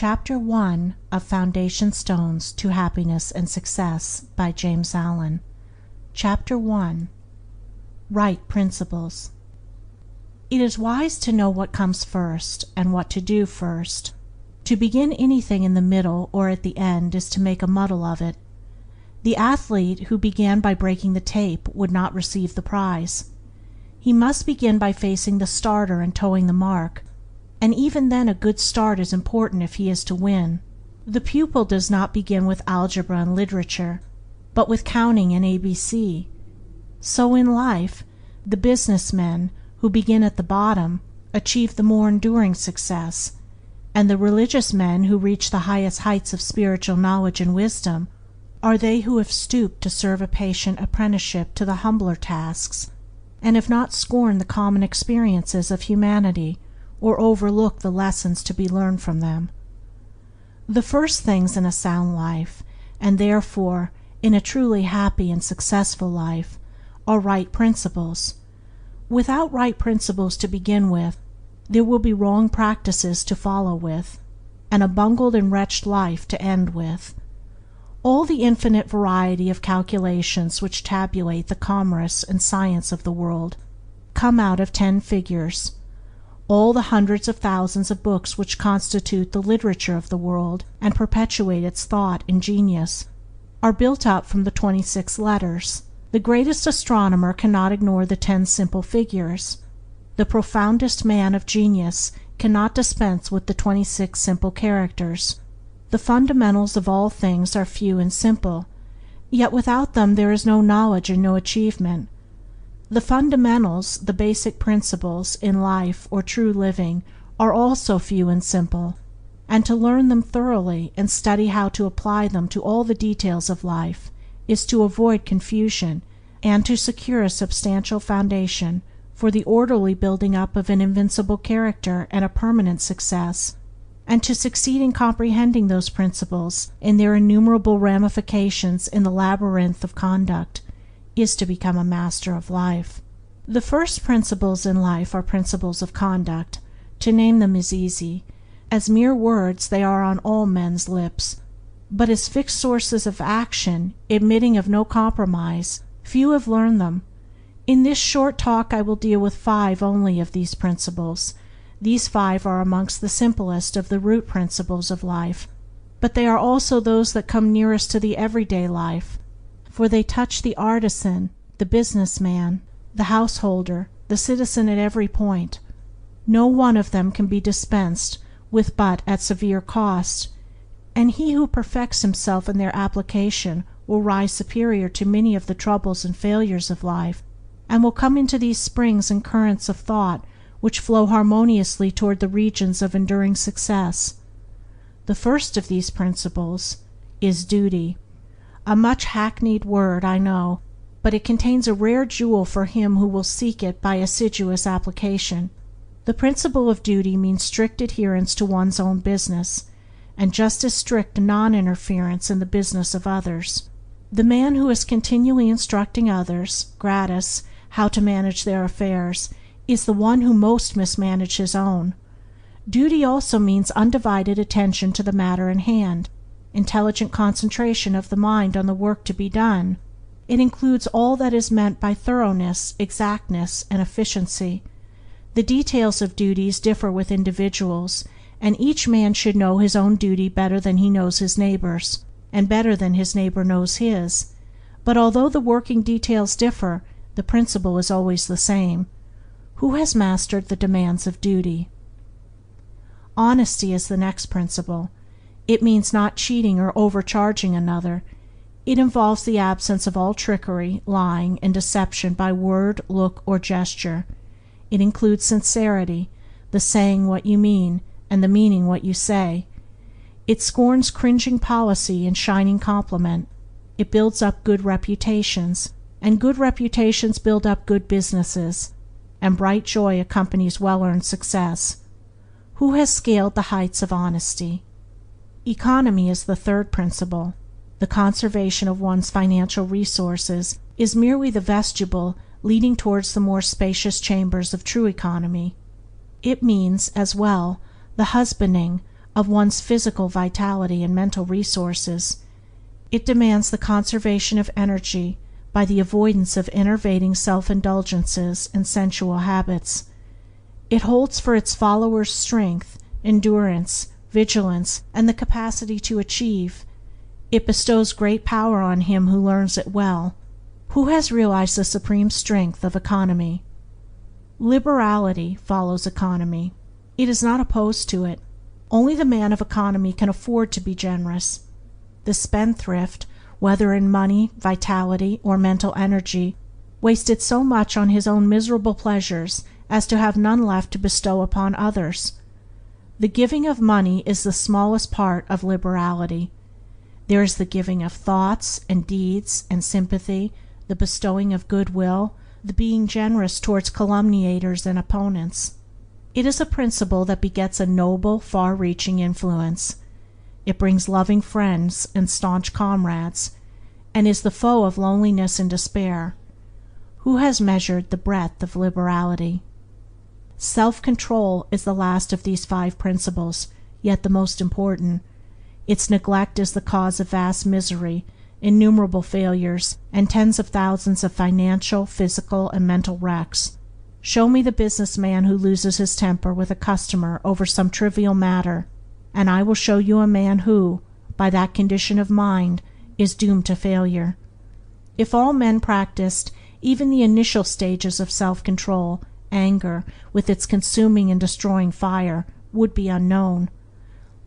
Chapter 1 of Foundation Stones to Happiness and Success by James Allen. Chapter 1. Right Principles. It is wise to know what comes first and what to do first. To begin anything in the middle or at the end is to make a muddle of it. The athlete who began by breaking the tape would not receive the prize. He must begin by facing the starter and toeing the mark, and even then a good start is important if he is to win. The pupil does not begin with algebra and literature, but with counting and ABC. So in life, the businessmen who begin at the bottom achieve the more enduring success, and the religious men who reach the highest heights of spiritual knowledge and wisdom are they who have stooped to serve a patient apprenticeship to the humbler tasks, and have not scorned the common experiences of humanity or overlooked the lessons to be learned from them. The first things in a sound life, and therefore in a truly happy and successful life, are right principles. Without right principles to begin with, there will be wrong practices to follow with, and a bungled and wretched life to end with. All the infinite variety of calculations which tabulate the commerce and science of the world come out of 10 figures. All the hundreds of thousands of books which constitute the literature of the world and perpetuate its thought and genius are built up from the 26 letters. The greatest astronomer cannot ignore the 10 simple figures. The profoundest man of genius cannot dispense with the 26 simple characters. The fundamentals of all things are few and simple, yet without them there is no knowledge and no achievement. The fundamentals, the basic principles, in life or true living are also few and simple, and to learn them thoroughly and study how to apply them to all the details of life is to avoid confusion and to secure a substantial foundation for the orderly building up of an invincible character and a permanent success. And to succeed in comprehending those principles in their innumerable ramifications in the labyrinth of conduct is to become a master of life. The first principles in life are principles of conduct. To name them is easy. As mere words they are on all men's lips, but as fixed sources of action, admitting of no compromise, few have learned them. In this short talk I will deal with 5 only of these principles. These 5 are amongst the simplest of the root principles of life, but they are also those that come nearest to the everyday life, for they touch the artisan, the businessman, the householder, the citizen at every point. No one of them can be dispensed with but at severe cost, and he who perfects himself in their application will rise superior to many of the troubles and failures of life, and will come into these springs and currents of thought which flow harmoniously toward the regions of enduring success. The first of these principles is duty. A much hackneyed word, I know, but it contains a rare jewel for him who will seek it by assiduous application. The principle of duty means strict adherence to one's own business, and just as strict non-interference in the business of others. The man who is continually instructing others, gratis, how to manage their affairs, is the one who most mismanages his own. Duty also means undivided attention to the matter in hand, intelligent concentration of the mind on the work to be done. It includes all that is meant by thoroughness, exactness, and efficiency. The details of duties differ with individuals, and each man should know his own duty better than he knows his neighbor's, and better than his neighbor knows his. But although the working details differ, the principle is always the same. Who has mastered the demands of duty? Honesty is the next principle. It means not cheating or overcharging another. It involves the absence of all trickery, lying, and deception by word, look, or gesture. It includes sincerity, the saying what you mean, and the meaning what you say. It scorns cringing policy and shining compliment. It builds up good reputations, and good reputations build up good businesses, and bright joy accompanies well-earned success. Who has scaled the heights of honesty? Economy is the third principle. The conservation of one's financial resources is merely the vestibule leading towards the more spacious chambers of true economy. It means, as well, the husbanding of one's physical vitality and mental resources. It demands the conservation of energy by the avoidance of enervating self-indulgences and sensual habits. It holds for its followers strength, endurance, vigilance, and the capacity to achieve. It bestows great power on him who learns it well, who has realized the supreme strength of economy. Liberality follows economy. It is not opposed to it. Only the man of economy can afford to be generous. The spendthrift, whether in money, vitality, or mental energy, wasted so much on his own miserable pleasures as to have none left to bestow upon others. The giving of money is the smallest part of liberality. There is the giving of thoughts and deeds and sympathy, the bestowing of goodwill, the being generous towards calumniators and opponents. It is a principle that begets a noble, far-reaching influence. It brings loving friends and staunch comrades, and is the foe of loneliness and despair. Who has measured the breadth of liberality? Self-control is the last of these 5 principles, yet the most important. Its neglect is the cause of vast misery, innumerable failures, and tens of thousands of financial, physical, and mental wrecks. Show me the businessman who loses his temper with a customer over some trivial matter, and I will show you a man who, by that condition of mind, is doomed to failure. If all men practiced even the initial stages of self-control, anger, with its consuming and destroying fire, would be unknown.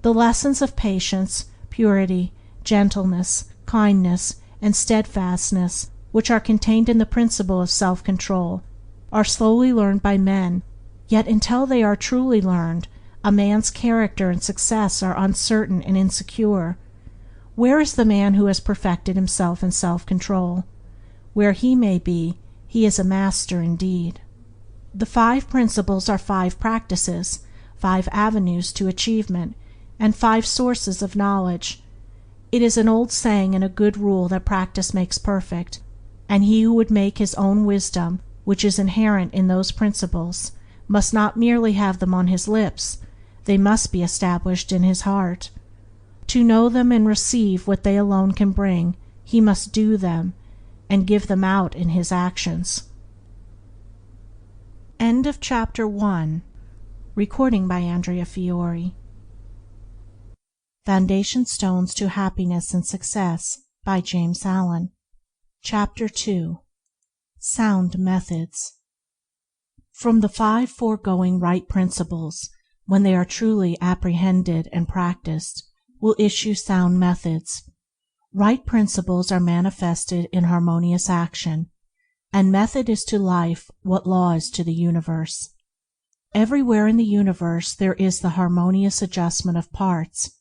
The lessons of patience, purity, gentleness, kindness, and steadfastness, which are contained in the principle of self-control, are slowly learned by men, yet until they are truly learned, a man's character and success are uncertain and insecure. Where is the man who has perfected himself in self-control? Where he may be, he is a master indeed. The 5 principles are 5 practices, 5 avenues to achievement, and 5 sources of knowledge. It is an old saying and a good rule that practice makes perfect, and he who would make his own wisdom, which is inherent in those principles, must not merely have them on his lips, they must be established in his heart. To know them and receive what they alone can bring, he must do them, and give them out in his actions. End of Chapter 1. Recording by Andrea Fiore. Foundation Stones to Happiness and Success by James Allen. Chapter 2. Sound Methods. From the 5 foregoing right principles, when they are truly apprehended and practiced, will issue sound methods. Right principles are manifested in harmonious action, and method is to life what law is to the universe. Everywhere in the universe there is the harmonious adjustment of parts,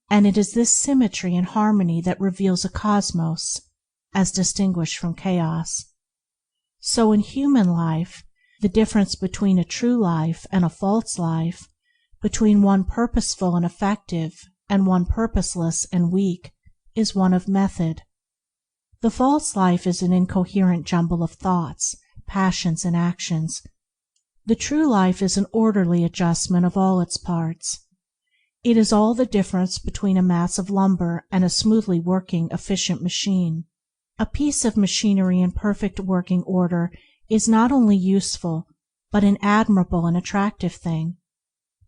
and it is this symmetry and harmony that reveals a cosmos, as distinguished from chaos. So in human life, the difference between a true life and a false life, between one purposeful and effective and one purposeless and weak, is one of method. The false life is an incoherent jumble of thoughts, passions, and actions. The true life is an orderly adjustment of all its parts. It is all the difference between a mass of lumber and a smoothly working, efficient machine. A piece of machinery in perfect working order is not only useful, but an admirable and attractive thing.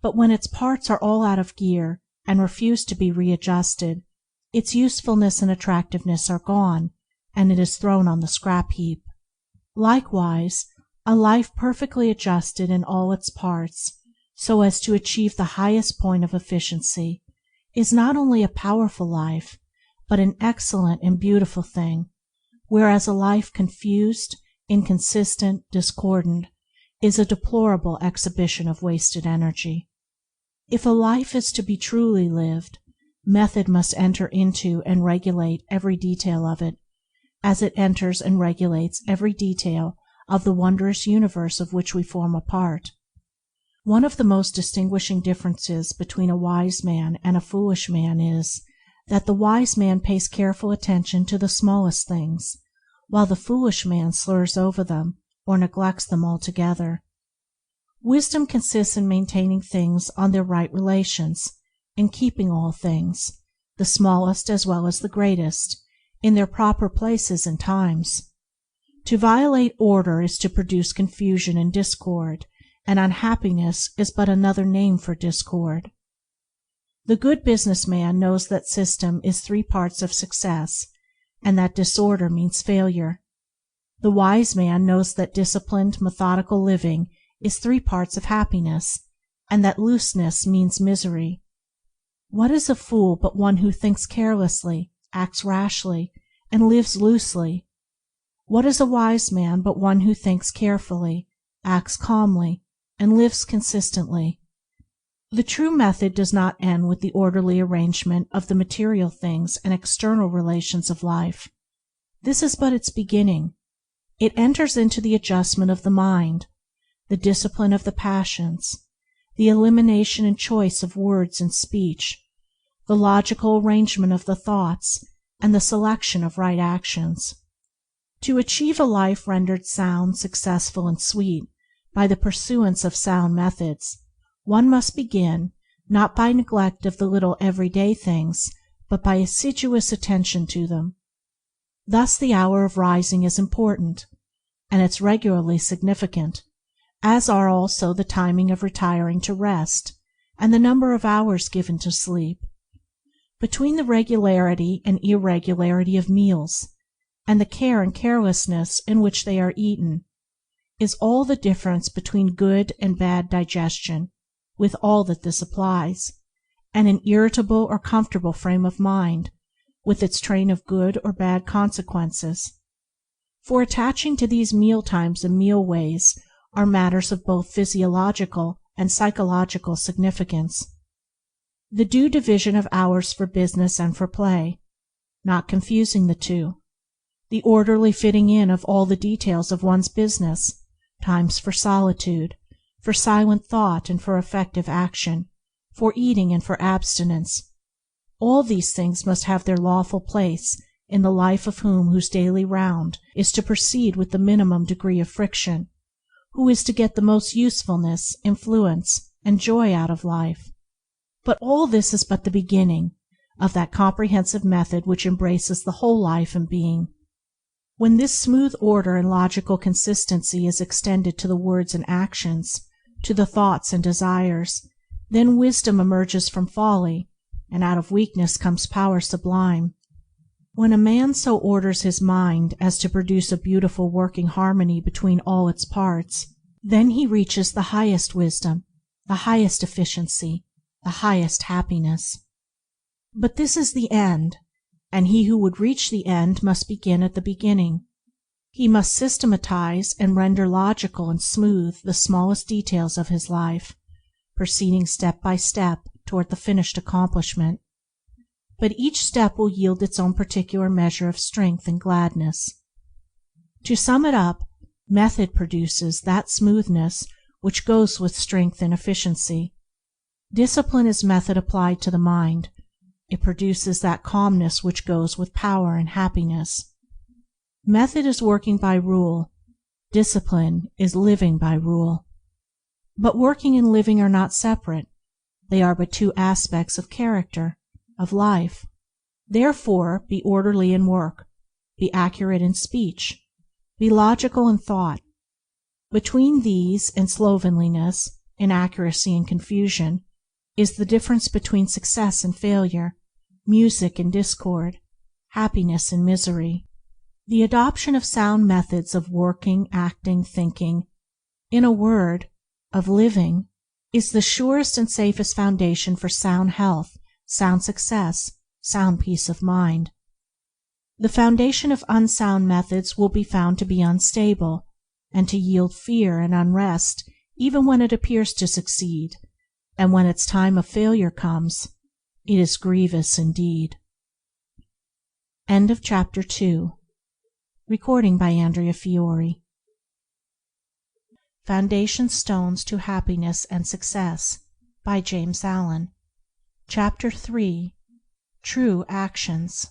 But when its parts are all out of gear and refuse to be readjusted, its usefulness and attractiveness are gone, and it is thrown on the scrap heap. Likewise, a life perfectly adjusted in all its parts, so as to achieve the highest point of efficiency, is not only a powerful life, but an excellent and beautiful thing, whereas a life confused, inconsistent, discordant, is a deplorable exhibition of wasted energy. If a life is to be truly lived, method must enter into and regulate every detail of it, as it enters and regulates every detail of the wondrous universe of which we form a part. One of the most distinguishing differences between a wise man and a foolish man is that the wise man pays careful attention to the smallest things, while the foolish man slurs over them or neglects them altogether. Wisdom consists in maintaining things on their right relations, in keeping all things, the smallest as well as the greatest, in their proper places and times. To violate order is to produce confusion and discord, and unhappiness is but another name for discord. The good business man knows that system is 3 parts of success, and that disorder means failure. The wise man knows that disciplined, methodical living is 3 parts of happiness, and that looseness means misery. What is a fool but one who thinks carelessly, acts rashly, and lives loosely? What is a wise man but one who thinks carefully, acts calmly, and lives consistently? The true method does not end with the orderly arrangement of the material things and external relations of life. This is but its beginning. It enters into the adjustment of the mind, the discipline of the passions, the elimination and choice of words and speech, the logical arrangement of the thoughts, and the selection of right actions. To achieve a life rendered sound, successful, and sweet by the pursuance of sound methods, one must begin, not by neglect of the little everyday things, but by assiduous attention to them. Thus the hour of rising is important, and it's regularly significant, as are also the timing of retiring to rest, and the number of hours given to sleep. Between the regularity and irregularity of meals, and the care and carelessness in which they are eaten, is all the difference between good and bad digestion, with all that this applies, and an irritable or comfortable frame of mind, with its train of good or bad consequences. For attaching to these meal times and meal ways are matters of both physiological and psychological significance. The due division of hours for business and for play, not confusing the two. The orderly fitting in of all the details of one's business, times for solitude, for silent thought and for effective action, for eating and for abstinence. All these things must have their lawful place in the life of him whose daily round is to proceed with the minimum degree of friction, who is to get the most usefulness, influence, and joy out of life. But all this is but the beginning of that comprehensive method which embraces the whole life and being. When this smooth order and logical consistency is extended to the words and actions, to the thoughts and desires, then wisdom emerges from folly, and out of weakness comes power sublime. When a man so orders his mind as to produce a beautiful working harmony between all its parts, then he reaches the highest wisdom, the highest efficiency, the highest happiness. But this is the end, and he who would reach the end must begin at the beginning. He must systematize and render logical and smooth the smallest details of his life, proceeding step by step toward the finished accomplishment. But each step will yield its own particular measure of strength and gladness. To sum it up, method produces that smoothness which goes with strength and efficiency. Discipline is method applied to the mind. It produces that calmness which goes with power and happiness. Method is working by rule. Discipline is living by rule. But working and living are not separate. They are but 2 aspects of character, of life. Therefore, be orderly in work, be accurate in speech, be logical in thought. Between these and slovenliness, inaccuracy and confusion, is the difference between success and failure, music and discord, happiness and misery. The adoption of sound methods of working, acting, thinking, in a word, of living, is the surest and safest foundation for sound health, sound success, sound peace of mind. The foundation of unsound methods will be found to be unstable, and to yield fear and unrest even when it appears to succeed, and when its time of failure comes, it is grievous indeed. End of Chapter 2. Recording by Andrea Fiore. Foundation Stones to Happiness and Success by James Allen. Chapter 3. True Actions.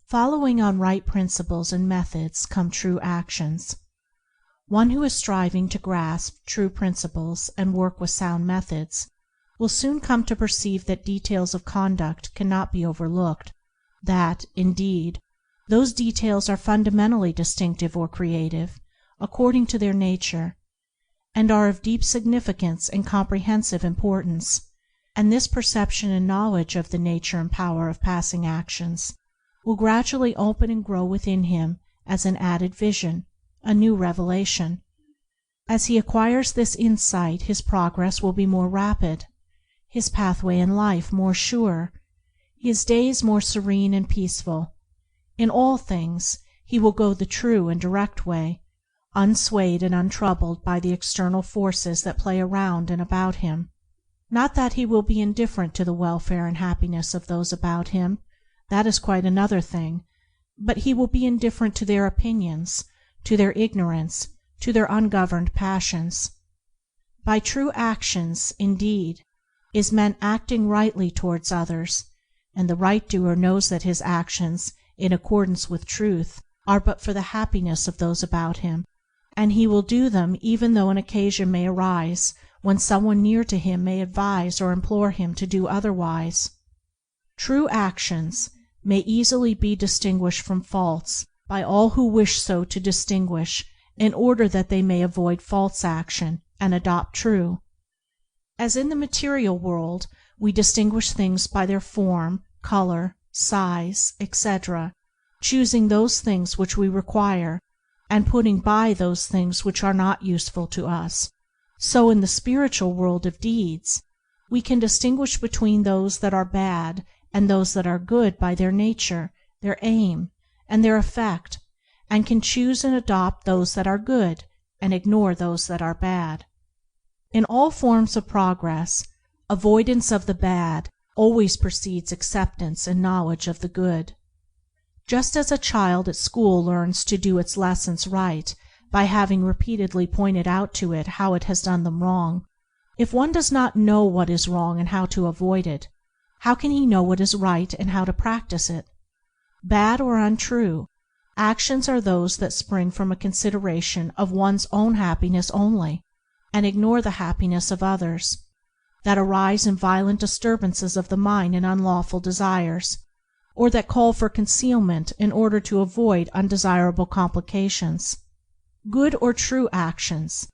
Following on right principles and methods come true actions. One who is striving to grasp true principles and work with sound methods will soon come to perceive that details of conduct cannot be overlooked, that, indeed, those details are fundamentally distinctive or creative, according to their nature, and are of deep significance and comprehensive importance, and this perception and knowledge of the nature and power of passing actions will gradually open and grow within him as an added vision, a new revelation. As he acquires this insight, his progress will be more rapid, his pathway in life more sure, his days more serene and peaceful. In all things he will go the true and direct way, unswayed and untroubled by the external forces that play around and about him. Not that he will be indifferent to the welfare and happiness of those about him, that is quite another thing, but he will be indifferent to their opinions, to their ignorance, to their ungoverned passions. By true actions, indeed, is meant acting rightly towards others, and the right doer knows that his actions, in accordance with truth, are but for the happiness of those about him, and he will do them even though an occasion may arise when someone near to him may advise or implore him to do otherwise. True actions may easily be distinguished from false by all who wish so to distinguish, in order that they may avoid false action and adopt true. As in the material world we distinguish things by their form, color, size, etc., choosing those things which we require, and putting by those things which are not useful to us, so in the spiritual world of deeds we can distinguish between those that are bad and those that are good by their nature, their aim, and their effect, and can choose and adopt those that are good and ignore those that are bad. In all forms of progress, avoidance of the bad always precedes acceptance and knowledge of the good. Just as a child at school learns to do its lessons right by having repeatedly pointed out to it how it has done them wrong, if one does not know what is wrong and how to avoid it, how can he know what is right and how to practice it? Bad or untrue, actions are those that spring from a consideration of one's own happiness only, and ignore the happiness of others, that arise in violent disturbances of the mind and unlawful desires, or that call for concealment in order to avoid undesirable complications. Good or true actions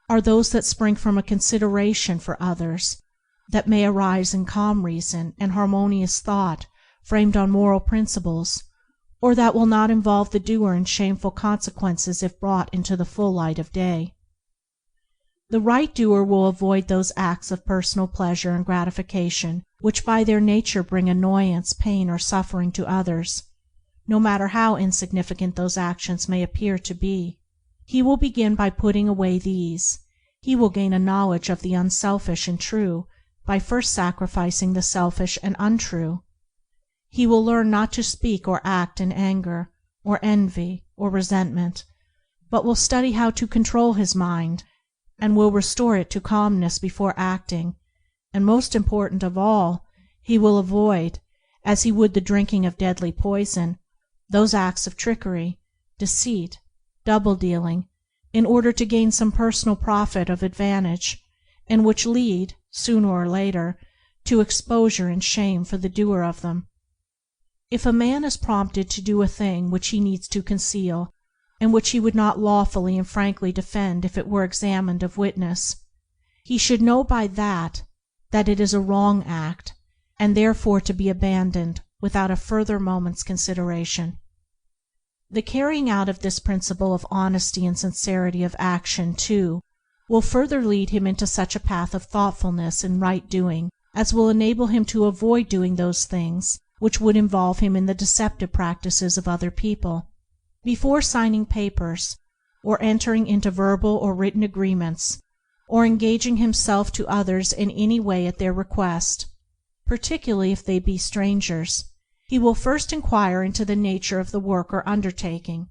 are those that spring from a consideration for others, that may arise in calm reason and harmonious thought framed on moral principles, or that will not involve the doer in shameful consequences if brought into the full light of day. The right doer will avoid those acts of personal pleasure and gratification which by their nature bring annoyance, pain, or suffering to others, no matter how insignificant those actions may appear to be. He will begin by putting away these. He will gain a knowledge of the unselfish and true by first sacrificing the selfish and untrue. He will learn not to speak or act in anger, or envy, or resentment, but will study how to control his mind, and will restore it to calmness before acting, and most important of all, he will avoid, as he would the drinking of deadly poison, those acts of trickery, deceit, double-dealing, in order to gain some personal profit of advantage, and which lead, sooner or later, to exposure and shame for the doer of them. If a man is prompted to do a thing which he needs to conceal, and which he would not lawfully and frankly defend if it were examined of witness, he should know by that it is a wrong act, and therefore to be abandoned without a further moment's consideration. The carrying out of this principle of honesty and sincerity of action, too, will further lead him into such a path of thoughtfulness and right doing as will enable him to avoid doing those things which would involve him in the deceptive practices of other people. Before signing papers, or entering into verbal or written agreements, or engaging himself to others in any way at their request, particularly if they be strangers, he will first inquire into the nature of the work or undertaking,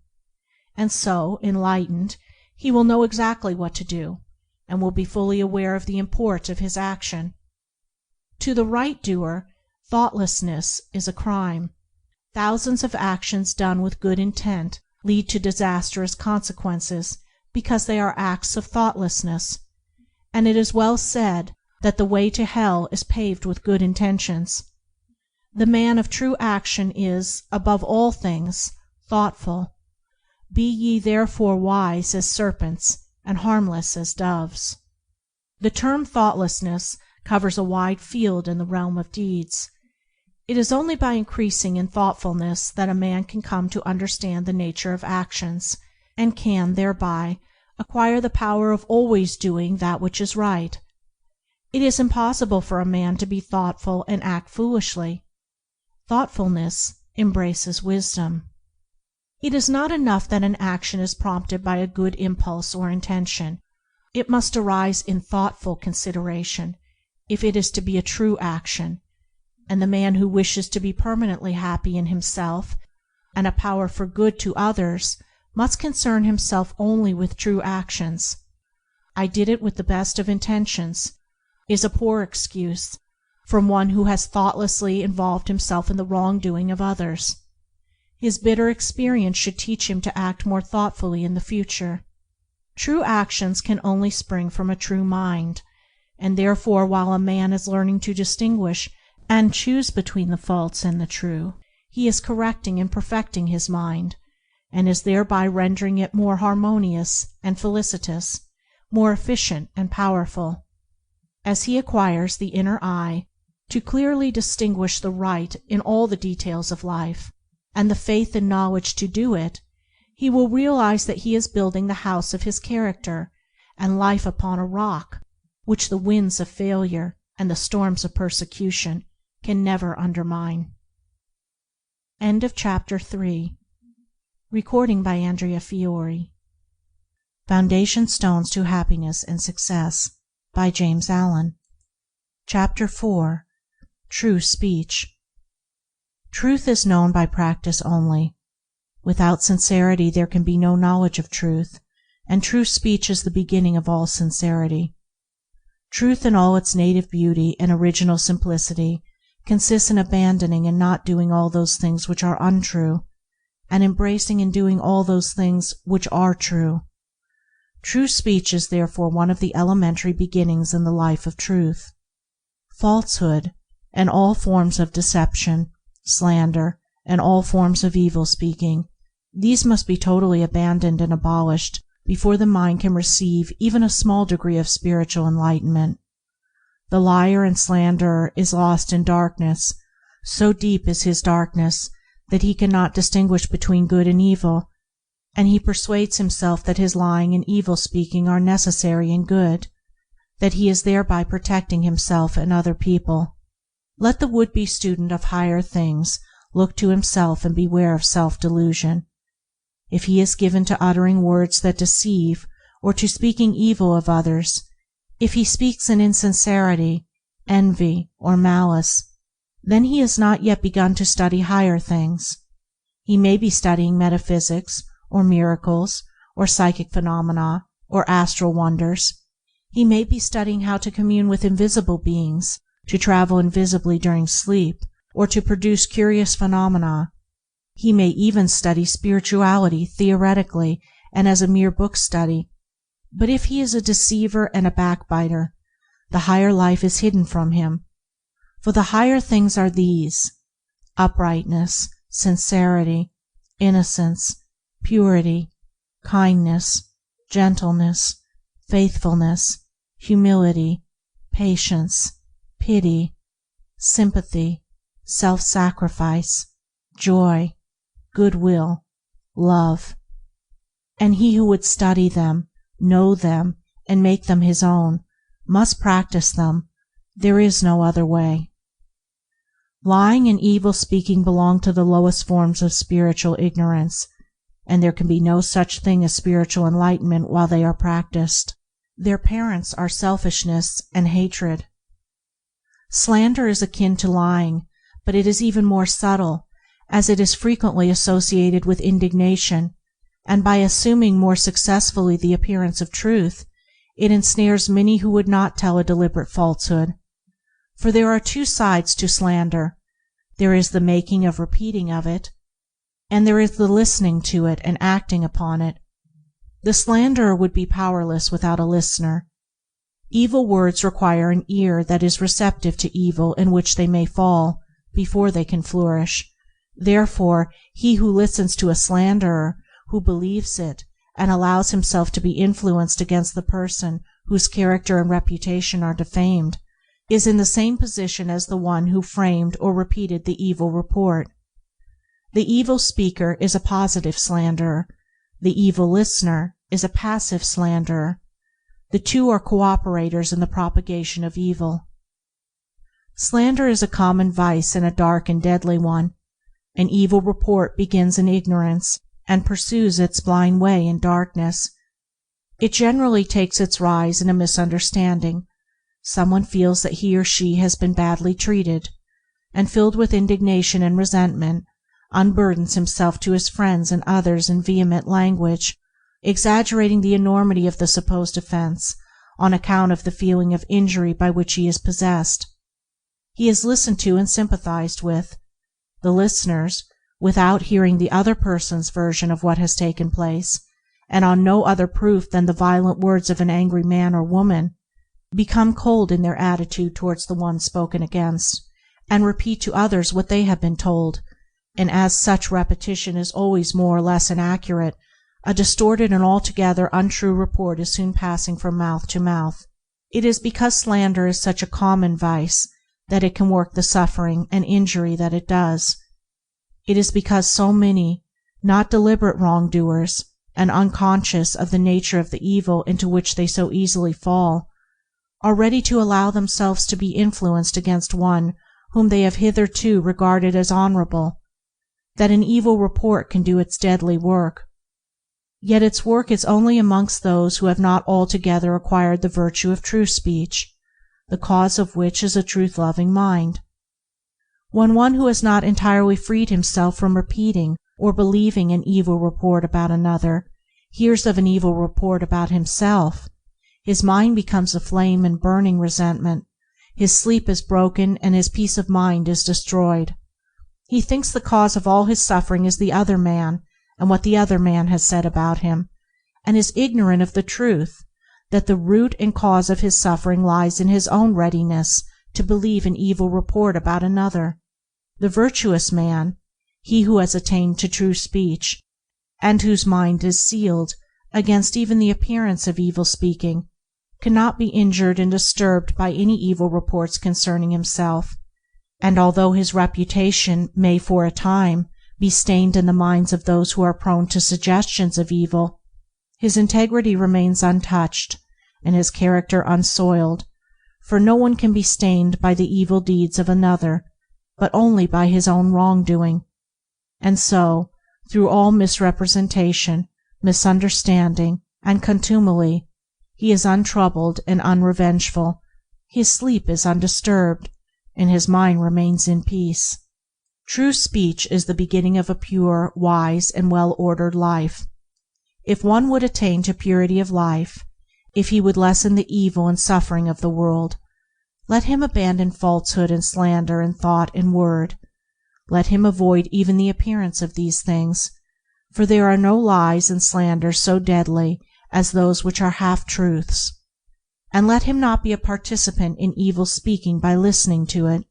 and so, enlightened, he will know exactly what to do, and will be fully aware of the import of his action. To the right doer, thoughtlessness is a crime. Thousands of actions done with good intent lead to disastrous consequences because they are acts of thoughtlessness, and it is well said, that the way to hell is paved with good intentions. The man of true action is, above all things, thoughtful. Be ye therefore wise as serpents and harmless as doves. The term thoughtlessness covers a wide field in the realm of deeds. It is only by increasing in thoughtfulness that a man can come to understand the nature of actions, and can, thereby, acquire the power of always doing that which is right. It is impossible for a man to be thoughtful and act foolishly. Thoughtfulness embraces wisdom. It is not enough that an action is prompted by a good impulse or intention. It must arise in thoughtful consideration if it is to be a true action, and the man who wishes to be permanently happy in himself and a power for good to others must concern himself only with true actions. "I did it with the best of intentions" is a poor excuse from one who has thoughtlessly involved himself in the wrongdoing of others. His bitter experience should teach him to act more thoughtfully in the future. True actions can only spring from a true mind, and therefore while a man is learning to distinguish and choose between the false and the true, he is correcting and perfecting his mind, and is thereby rendering it more harmonious and felicitous, more efficient and powerful. As he acquires the inner eye to clearly distinguish the right in all the details of life, and the faith and knowledge to do it, he will realize that he is building the house of his character and life upon a rock which the winds of failure and the storms of persecution can never undermine. End of Chapter 3. Recording by Andrea Fiore. Foundation Stones to Happiness and Success by James Allen. Chapter 4. True Speech. Truth is known by practice only. Without sincerity there can be no knowledge of truth, and true speech is the beginning of all sincerity. Truth in all its native beauty and original simplicity consists in abandoning and not doing all those things which are untrue, and embracing and doing all those things which are true. True speech is therefore one of the elementary beginnings in the life of truth. Falsehood, and all forms of deception, slander, and all forms of evil speaking, these must be totally abandoned and abolished before the mind can receive even a small degree of spiritual enlightenment. The liar and slanderer is lost in darkness. So deep is his darkness that he cannot distinguish between good and evil, and he persuades himself that his lying and evil speaking are necessary and good, that he is thereby protecting himself and other people. Let the would-be student of higher things look to himself and beware of self-delusion. If he is given to uttering words that deceive, or to speaking evil of others, if he speaks in insincerity, envy, or malice, then he has not yet begun to study higher things. He may be studying metaphysics, or miracles, or psychic phenomena, or astral wonders. He may be studying how to commune with invisible beings, to travel invisibly during sleep, or to produce curious phenomena. He may even study spirituality theoretically and as a mere book study, but if he is a deceiver and a backbiter, the higher life is hidden from him. For the higher things are these: uprightness, sincerity, innocence, purity, kindness, gentleness, faithfulness, humility, patience, pity, sympathy, self-sacrifice, joy, goodwill, love. And he who would study them, know them, and make them his own, must practice them. There is no other way. Lying and evil speaking belong to the lowest forms of spiritual ignorance, and there can be no such thing as spiritual enlightenment while they are practiced. Their parents are selfishness and hatred. Slander is akin to lying, but it is even more subtle, as it is frequently associated with indignation, and by assuming more successfully the appearance of truth, it ensnares many who would not tell a deliberate falsehood. For there are two sides to slander. There is the making of repeating of it, and there is the listening to it and acting upon it. The slanderer would be powerless without a listener. Evil words require an ear that is receptive to evil in which they may fall before they can flourish. Therefore, he who listens to a slanderer, who believes it, and allows himself to be influenced against the person whose character and reputation are defamed, is in the same position as the one who framed or repeated the evil report. The evil speaker is a positive slanderer. The evil listener is a passive slanderer. The two are cooperators in the propagation of evil. Slander is a common vice and a dark and deadly one. An evil report begins in ignorance and pursues its blind way in darkness. It generally takes its rise in a misunderstanding. Someone feels that he or she has been badly treated, and filled with indignation and resentment, unburdens himself to his friends and others in vehement language, exaggerating the enormity of the supposed offense on account of the feeling of injury by which he is possessed. He is listened to and sympathized with. The listeners, without hearing the other person's version of what has taken place, and on no other proof than the violent words of an angry man or woman, become cold in their attitude towards the one spoken against, and repeat to others what they have been told, and as such repetition is always more or less inaccurate, a distorted and altogether untrue report is soon passing from mouth to mouth. It is because slander is such a common vice that it can work the suffering and injury that it does. It is because so many, not deliberate wrongdoers, and unconscious of the nature of the evil into which they so easily fall, are ready to allow themselves to be influenced against one whom they have hitherto regarded as honorable, that an evil report can do its deadly work. Yet its work is only amongst those who have not altogether acquired the virtue of true speech, the cause of which is a truth-loving mind. When one who has not entirely freed himself from repeating or believing an evil report about another hears of an evil report about himself, his mind becomes aflame in burning resentment, his sleep is broken, and his peace of mind is destroyed. He thinks the cause of all his suffering is the other man and what the other man has said about him, and is ignorant of the truth that the root and cause of his suffering lies in his own readiness to believe an evil report about another. The virtuous man, he who has attained to true speech, and whose mind is sealed against even the appearance of evil speaking, cannot be injured and disturbed by any evil reports concerning himself, and although his reputation may for a time be stained in the minds of those who are prone to suggestions of evil, his integrity remains untouched and his character unsoiled, for no one can be stained by the evil deeds of another but only by his own wrongdoing. And so, through all misrepresentation, misunderstanding, and contumely, he is untroubled and unrevengeful, his sleep is undisturbed, and his mind remains in peace. True speech is the beginning of a pure, wise, and well-ordered life. If one would attain to purity of life, if he would lessen the evil and suffering of the world, let him abandon falsehood and slander in thought and word. Let him avoid even the appearance of these things, for there are no lies and slanders so deadly as those which are half-truths. And let him not be a participant in evil speaking by listening to it.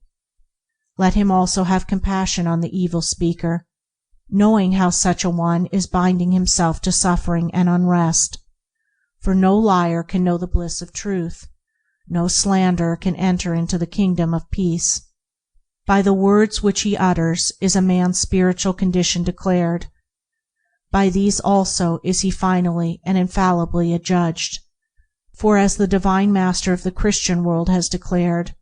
Let him also have compassion on the evil speaker, knowing how such a one is binding himself to suffering and unrest. For no liar can know the bliss of truth, no slanderer can enter into the kingdom of peace. By the words which he utters is a man's spiritual condition declared. By these also is he finally and infallibly adjudged. For as the Divine Master of the Christian world has declared,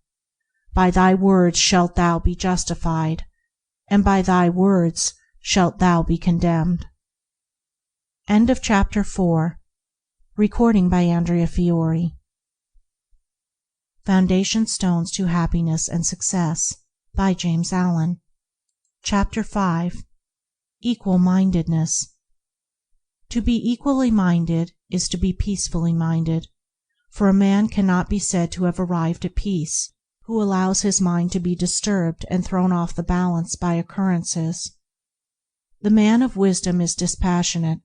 "By thy words shalt thou be justified, and by thy words shalt thou be condemned." End of Chapter 4. Recording by Andrea Fiore. Foundation Stones to Happiness and Success by James Allen. Chapter 5. Equalmindedness. To be equally minded is to be peacefully minded, for a man cannot be said to have arrived at peace who allows his mind to be disturbed and thrown off the balance by occurrences. The man of wisdom is dispassionate,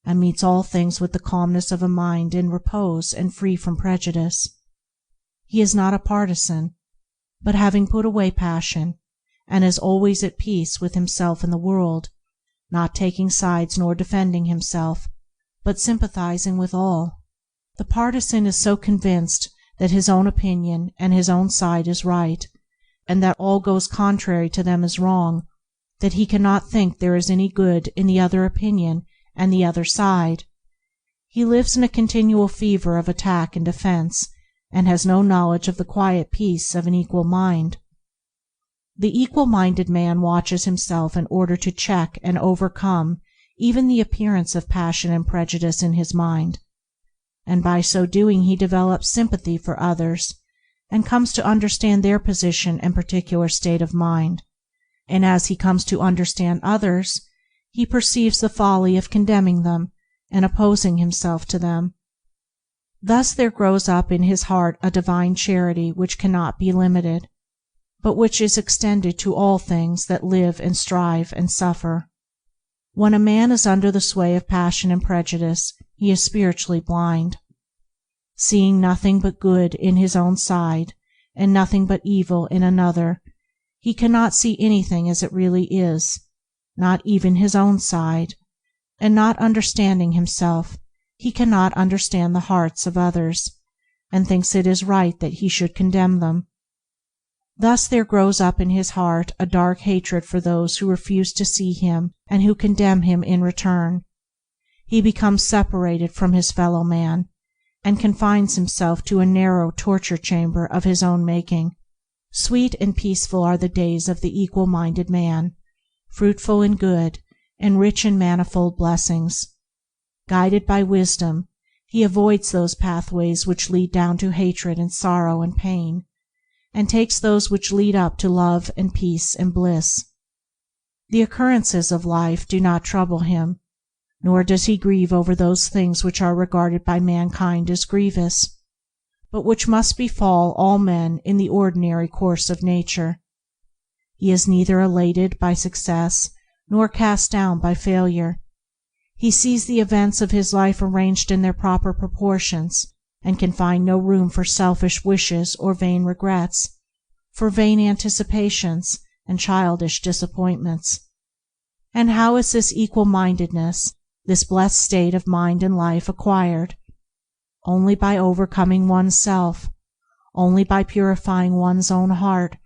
and meets all things with the calmness of a mind in repose and free from prejudice. he is not a partisan, but having put away passion, and is always at peace with himself and the world, not taking sides nor defending himself, but sympathizing with all. The partisan is so convinced that his own opinion and his own side is right, and that all goes contrary to them is wrong, that he cannot think there is any good in the other opinion and the other side. He lives in a continual fever of attack and defense, and has no knowledge of the quiet peace of an equal mind. The equal-minded man watches himself in order to check and overcome even the appearance of passion and prejudice in his mind, and by so doing he develops sympathy for others, and comes to understand their position and particular state of mind, and as he comes to understand others, he perceives the folly of condemning them and opposing himself to them. Thus there grows up in his heart a divine charity which cannot be limited, but which is extended to all things that live and strive and suffer. When a man is under the sway of passion and prejudice, he is spiritually blind. Seeing nothing but good in his own side, and nothing but evil in another, he cannot see anything as it really is, not even his own side, and not understanding himself, he cannot understand the hearts of others, and thinks it is right that he should condemn them. Thus there grows up in his heart a dark hatred for those who refuse to see him and who condemn him in return. He becomes separated from his fellow man, and confines himself to a narrow torture chamber of his own making. Sweet and peaceful are the days of the equal-minded man, fruitful in good, and rich in manifold blessings. Guided by wisdom, he avoids those pathways which lead down to hatred and sorrow and pain, and takes those which lead up to love and peace and bliss. The occurrences of life do not trouble him, nor does he grieve over those things which are regarded by mankind as grievous, but which must befall all men in the ordinary course of nature. He is neither elated by success nor cast down by failure. He sees the events of his life arranged in their proper proportions, and can find no room for selfish wishes or vain regrets, for vain anticipations and childish disappointments. And how is this equal-mindedness, this blessed state of mind and life, acquired? Only by overcoming one's self, only by purifying one's own heart,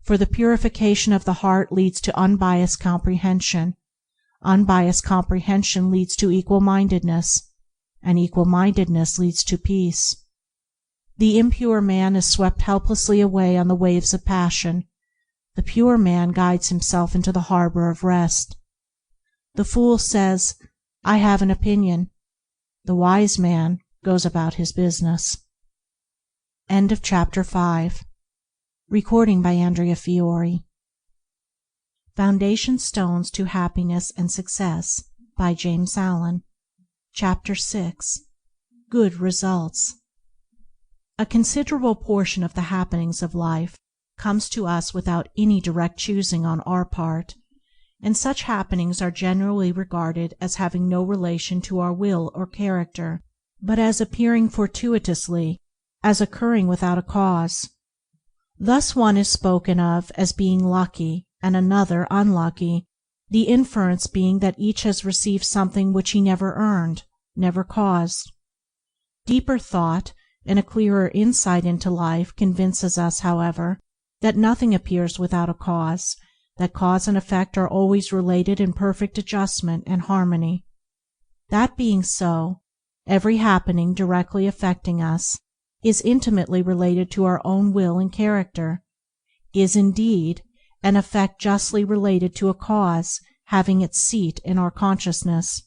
for the purification of the heart leads to unbiased comprehension. Unbiased comprehension leads to equal-mindedness, and equal-mindedness leads to peace. The impure man is swept helplessly away on the waves of passion. The pure man guides himself into the harbor of rest. The fool says, "I have an opinion." The wise man goes about his business. End of chapter 5. Recording by Andrea Fiore. Foundation Stones to Happiness and Success by James Allen. Chapter 6. Good Results. A considerable portion of the happenings of life comes to us without any direct choosing on our part, and such happenings are generally regarded as having no relation to our will or character, but as appearing fortuitously, as occurring without a cause. Thus one is spoken of as being lucky and another unlucky, the inference being that each has received something which he never earned, never caused. Deeper thought and a clearer insight into life convinces us, however, that nothing appears without a cause, that cause and effect are always related in perfect adjustment and harmony. That being so, every happening directly affecting us is intimately related to our own will and character, is indeed an effect justly related to a cause having its seat in our consciousness.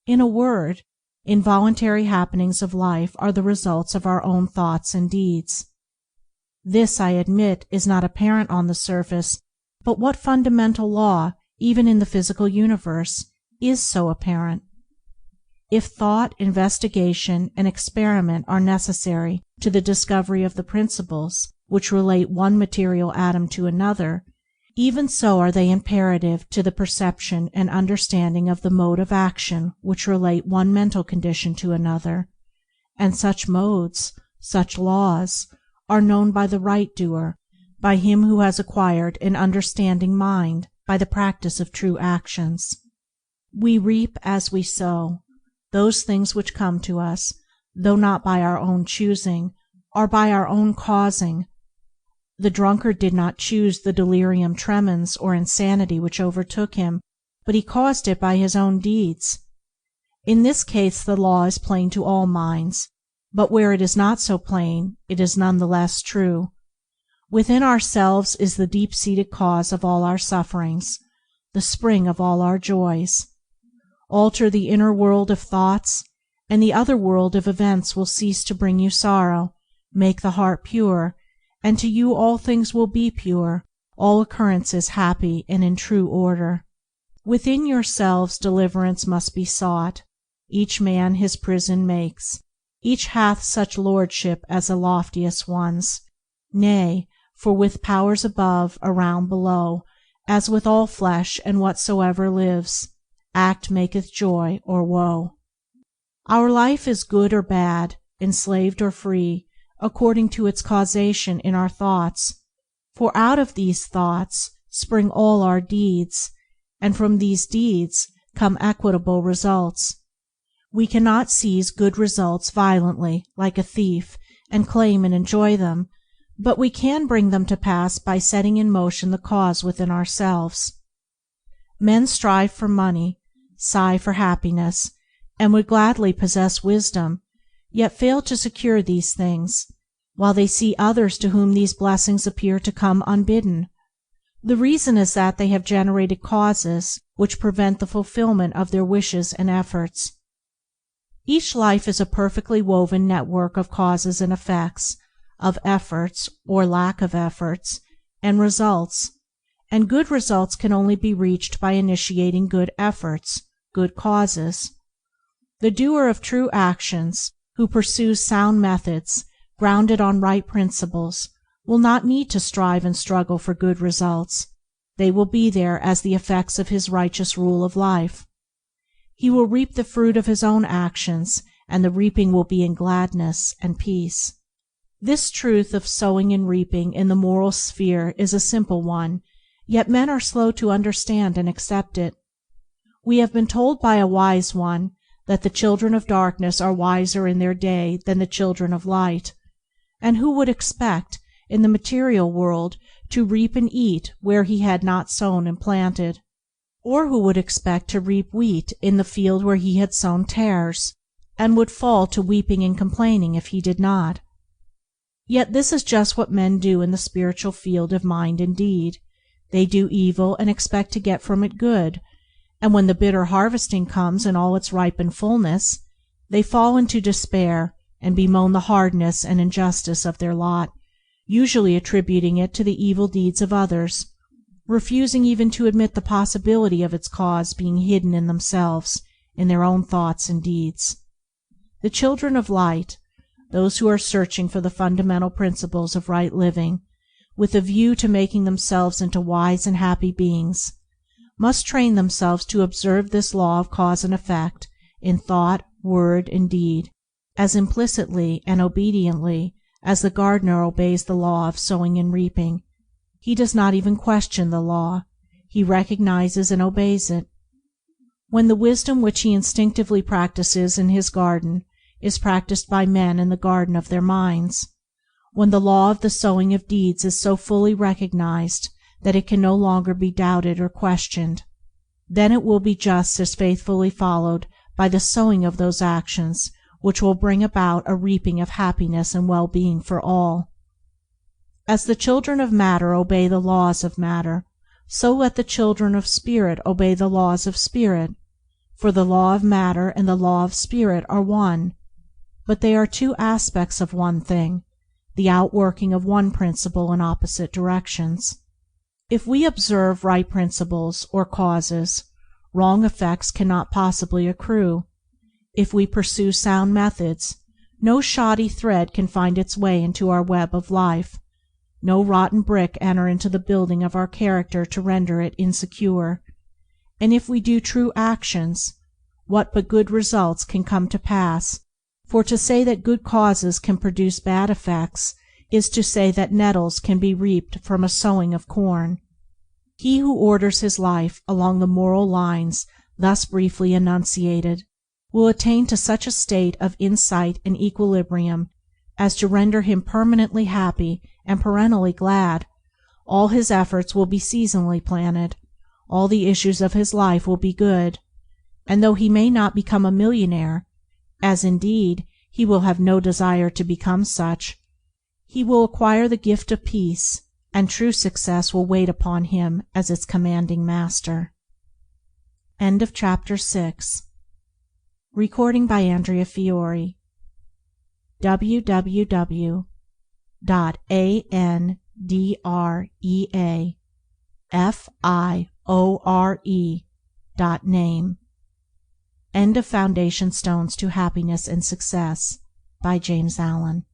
In a word, involuntary happenings of life are the results of our own thoughts and deeds. This, I admit, is not apparent on the surface, but what fundamental law, even in the physical universe, is so apparent? If thought, investigation, and experiment are necessary to the discovery of the principles which relate one material atom to another, even so are they imperative to the perception and understanding of the mode of action which relate one mental condition to another, and such modes, such laws, are known by the right doer, by him who has acquired an understanding mind by the practice of true actions. We reap as we sow. Those things which come to us, though not by our own choosing, are by our own causing. The drunkard did not choose the delirium tremens or insanity which overtook him, but he caused it by his own deeds. In this case the law is plain to all minds, but where it is not so plain, it is none the less true. Within ourselves is the deep-seated cause of all our sufferings, the spring of all our joys. Alter the inner world of thoughts, and the other world of events will cease to bring you sorrow. Make the heart pure, and to you all things will be pure, all occurrences happy and in true order. Within yourselves deliverance must be sought. Each man his prison makes. Each hath such lordship as the loftiest one's. Nay, for with powers above, around, below, as with all flesh and whatsoever lives, act maketh joy or woe. Our life is good or bad, enslaved or free, according to its causation in our thoughts. For out of these thoughts spring all our deeds, and from these deeds come equitable results. We cannot seize good results violently, like a thief, and claim and enjoy them, but we can bring them to pass by setting in motion the cause within ourselves. Men strive for money, sigh for happiness, and would gladly possess wisdom, yet fail to secure these things, while they see others to whom these blessings appear to come unbidden. The reason is that they have generated causes which prevent the fulfillment of their wishes and efforts. Each life is a perfectly woven network of causes and effects, of efforts, or lack of efforts, and results, and good results can only be reached by initiating good efforts, good causes. The doer of true actions, who pursues sound methods, grounded on right principles, will not need to strive and struggle for good results. They will be there as the effects of his righteous rule of life. He will reap the fruit of his own actions, and the reaping will be in gladness and peace. This truth of sowing and reaping in the moral sphere is a simple one, yet men are slow to understand and accept it. We have been told by a wise one that the children of darkness are wiser in their day than the children of light, and who would expect, in the material world, to reap and eat where he had not sown and planted? Or who would expect to reap wheat in the field where he had sown tares, and would fall to weeping and complaining if he did not? Yet this is just what men do in the spiritual field of mind and deed. They do evil and expect to get from it good, and when the bitter harvesting comes in all its ripened fullness, they fall into despair and bemoan the hardness and injustice of their lot, usually attributing it to the evil deeds of others, refusing even to admit the possibility of its cause being hidden in themselves, in their own thoughts and deeds. The children of light, those who are searching for the fundamental principles of right living, with a view to making themselves into wise and happy beings, must train themselves to observe this law of cause and effect in thought, word, and deed, as implicitly and obediently as the gardener obeys the law of sowing and reaping. He does not even question the law, he recognizes and obeys it. When the wisdom which he instinctively practices in his garden is practiced by men in the garden of their minds, when the law of the sowing of deeds is so fully recognized that it can no longer be doubted or questioned, then it will be just as faithfully followed by the sowing of those actions which will bring about a reaping of happiness and well-being for all. As the children of matter obey the laws of matter, so let the children of spirit obey the laws of spirit, for the law of matter and the law of spirit are one, but they are two aspects of one thing, the outworking of one principle in opposite directions. If we observe right principles or causes, wrong effects cannot possibly accrue. If we pursue sound methods, no shoddy thread can find its way into our web of life, no rotten brick enter into the building of our character to render it insecure. And if we do true actions, what but good results can come to pass? For to say that good causes can produce bad effects is to say that nettles can be reaped from a sowing of corn. He who orders his life along the moral lines thus briefly enunciated will attain to such a state of insight and equilibrium as to render him permanently happy and perennially glad. All his efforts will be seasonally planted, all the issues of his life will be good, and though he may not become a millionaire, as indeed he will have no desire to become such, he will acquire the gift of peace, and true success will wait upon him as its commanding master. End of chapter 6. Recording by Andrea Fiore. www.andreafiore.name. End of Foundation Stones to Happiness and Success by James Allen.